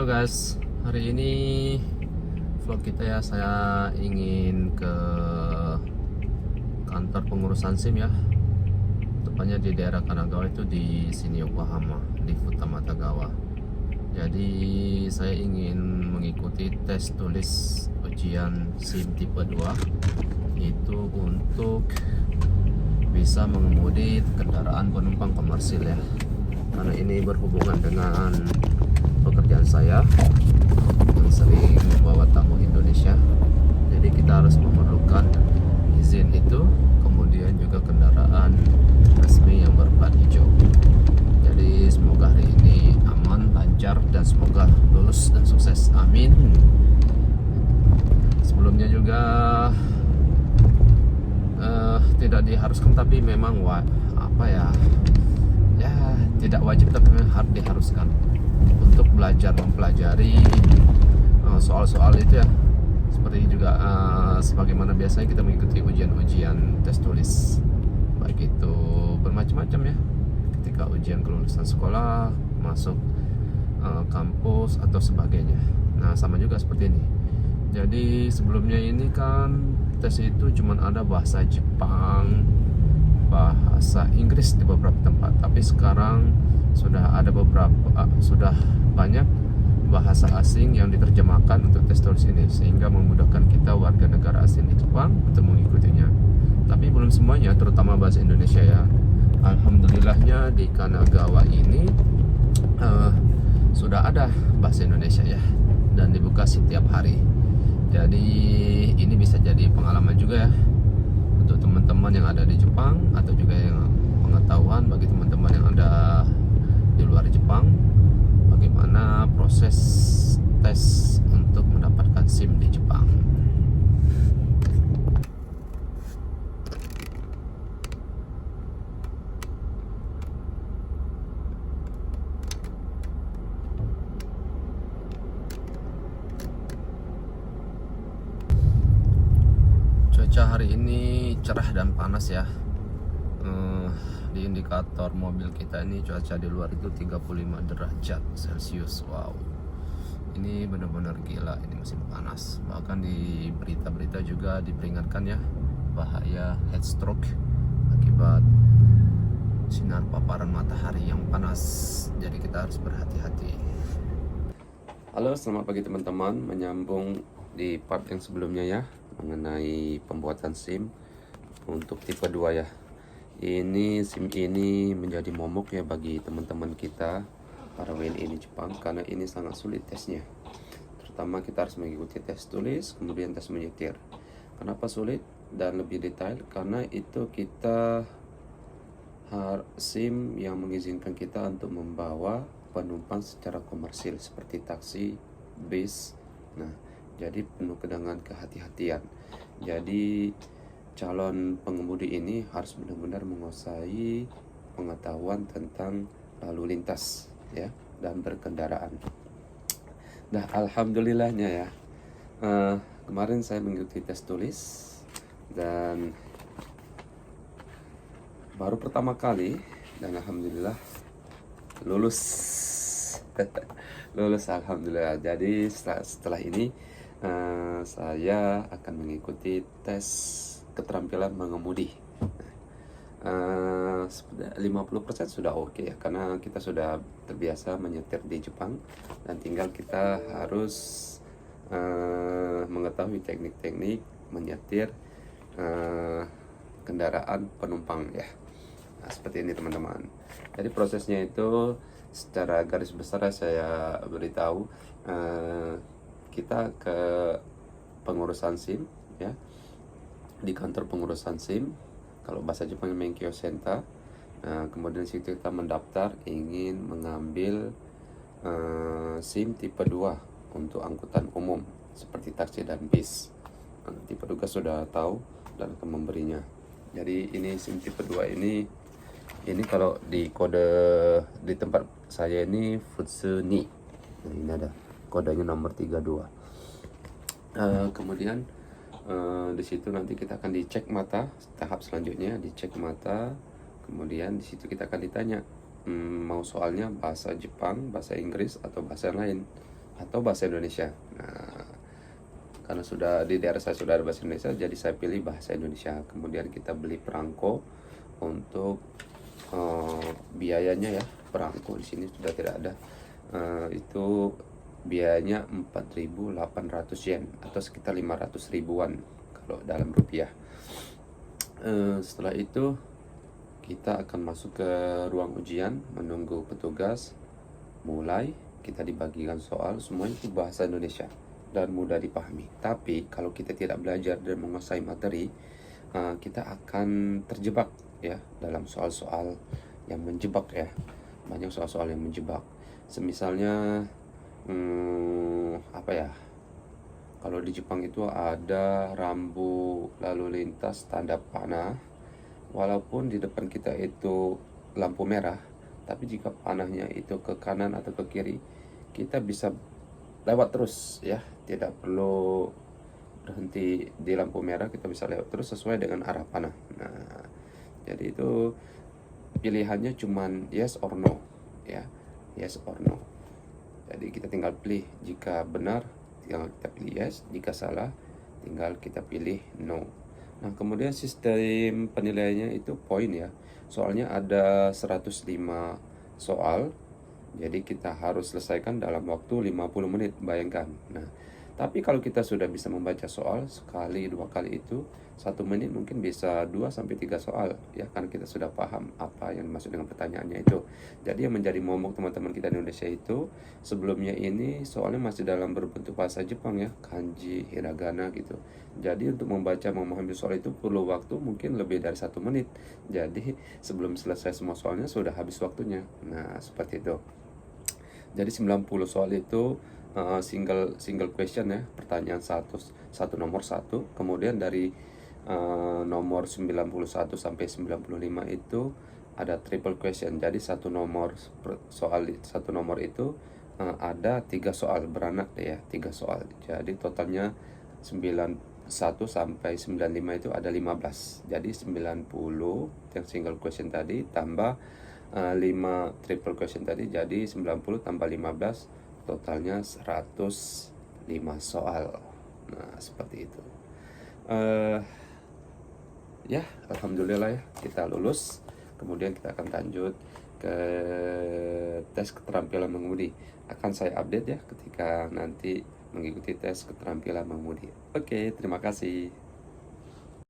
Halo guys, hari ini vlog kita ya, saya ingin ke kantor pengurusan SIM ya. Tepatnya di daerah Kanagawa, itu di sini Yokohama, di Futamatagawa. Jadi saya ingin mengikuti tes tulis ujian SIM tipe 2, itu untuk bisa mengemudi kendaraan penumpang komersil ya. Karena ini berhubungan dengan pekerjaan saya yang sering membawa tamu Indonesia, jadi kita harus memerlukan izin itu, kemudian juga kendaraan resmi yang berplat hijau. Jadi semoga hari ini aman, lancar, dan semoga lulus dan sukses, amin. Sebelumnya juga tidak diharuskan, tapi memang tidak wajib, tapi memang diharuskan untuk mempelajari soal-soal itu ya, seperti juga sebagaimana biasanya kita mengikuti ujian-ujian tes tulis, baik itu bermacam-macam ya, ketika ujian kelulusan sekolah, masuk kampus atau sebagainya. Nah, sama juga seperti ini. Jadi sebelumnya ini kan tes itu cuma ada bahasa Jepang, bahasa Inggris di beberapa tempat, tapi sekarang sudah banyak bahasa asing yang diterjemahkan untuk tes tulis ini, sehingga memudahkan kita warga negara asing di Jepang untuk mengikutinya. Tapi belum semuanya, terutama bahasa Indonesia ya. Alhamdulillahnya di Kanagawa ini sudah ada bahasa Indonesia ya, dan dibuka setiap hari. Jadi ini bisa jadi pengalaman juga ya untuk teman-teman yang ada di Jepang, atau juga yang pengetahuan bagi teman-teman yang ada di luar Jepang, bagaimana proses tes untuk mendapatkan SIM di Jepang. Cuaca hari ini cerah dan panas ya. Di indikator mobil kita ini cuaca di luar itu 35 derajat Celcius. Wow, ini benar-benar gila, ini musim panas. Bahkan di berita-berita juga diperingatkan ya, bahaya heat stroke akibat sinar paparan matahari yang panas. Jadi kita harus berhati-hati. Halo, selamat pagi teman-teman. Menyambung di part yang sebelumnya ya, mengenai pembuatan SIM untuk tipe 2 ya. Ini SIM ini menjadi momok ya bagi teman-teman kita para WNI di Jepang, karena ini sangat sulit tesnya. Terutama kita harus mengikuti tes tulis, kemudian tes menyetir. Kenapa sulit dan lebih detail? Karena itu kita SIM yang mengizinkan kita untuk membawa penumpang secara komersil seperti taksi, bis. Nah, jadi penuh dengan kehati-hatian. Jadi calon pengemudi ini harus benar-benar menguasai pengetahuan tentang lalu lintas ya, dan berkendaraan. Nah, alhamdulillahnya ya, kemarin saya mengikuti tes tulis dan baru pertama kali, dan alhamdulillah lulus. Lulus alhamdulillah. Jadi setelah ini saya akan mengikuti tes keterampilan mengemudi. 50% sudah oke ya, karena kita sudah terbiasa menyetir di Jepang, dan tinggal kita harus mengetahui teknik-teknik menyetir kendaraan penumpang ya. Nah, seperti ini teman-teman. Jadi prosesnya itu secara garis besar saya beritahu, kita ke pengurusan SIM ya, di kantor pengurusan SIM, kalau bahasa Jepang Menkyo Center. Kemudian situ kita mendaftar ingin mengambil SIM tipe 2 untuk angkutan umum seperti taksi dan bis. Tipe 2 sudah tahu dan akan memberinya. Jadi ini SIM tipe 2 ini kalau di kode di tempat saya ini Futsuni. Nah, ini ada kodenya nomor 32. Kemudian di situ nanti kita akan dicek mata, tahap selanjutnya dicek mata. Kemudian di situ kita akan ditanya mau soalnya bahasa Jepang, bahasa Inggris, atau bahasa lain. atau bahasa Indonesia. Nah, karena sudah di daerah saya sudah ada bahasa Indonesia, jadi saya pilih bahasa Indonesia. Kemudian kita beli perangko untuk biayanya ya. Perangko di sini sudah tidak ada. Itu biayanya 4.800 yen atau sekitar 500 ribuan kalau dalam rupiah. Setelah itu kita akan masuk ke ruang ujian, menunggu petugas. Mulai kita dibagikan soal, semua itu bahasa Indonesia dan mudah dipahami. Tapi kalau kita tidak belajar dan menguasai materi, kita akan terjebak ya dalam soal-soal yang menjebak ya. Banyak soal-soal yang menjebak. Semisalnya apa ya? Kalau di Jepang itu ada rambu lalu lintas tanda panah. Walaupun di depan kita itu lampu merah, tapi jika panahnya itu ke kanan atau ke kiri, kita bisa lewat terus ya, tidak perlu berhenti di lampu merah, kita bisa lewat terus sesuai dengan arah panah. Nah, jadi itu pilihannya cuman yes or no ya, yes or no. Jadi kita tinggal pilih, jika benar tinggal kita pilih yes, jika salah tinggal kita pilih no. Nah, kemudian sistem penilaiannya itu poin ya. Soalnya ada 105 soal. Jadi kita harus selesaikan dalam waktu 50 menit, bayangkan. Nah, tapi kalau kita sudah bisa membaca soal sekali, dua kali itu, 1 menit mungkin bisa 2 sampai 3 soal ya, karena kita sudah paham apa yang dimaksud dengan pertanyaannya itu. Jadi yang menjadi momok teman-teman kita di Indonesia itu, sebelumnya ini soalnya masih dalam berbentuk bahasa Jepang ya, kanji, hiragana gitu. Jadi untuk membaca, memahami soal itu perlu waktu mungkin lebih dari 1 menit. Jadi sebelum selesai semua soalnya sudah habis waktunya. Nah, seperti itu. Jadi 90 soal itu single question ya, pertanyaan satu nomor satu. Kemudian dari nomor 91 sampai 95 itu ada triple question. Jadi satu nomor itu ada 3 soal, beranak deh ya, 3 soal. Jadi totalnya 91 sampai 95 itu ada 15. Jadi 90 yang single question tadi tambah 5 triple question tadi, jadi 90 tambah 15 totalnya 105 soal. Nah, seperti itu. Ya, alhamdulillah ya, kita lulus. Kemudian kita akan lanjut ke tes keterampilan mengemudi. Akan saya update ya ketika nanti mengikuti tes keterampilan mengemudi. Oke, terima kasih.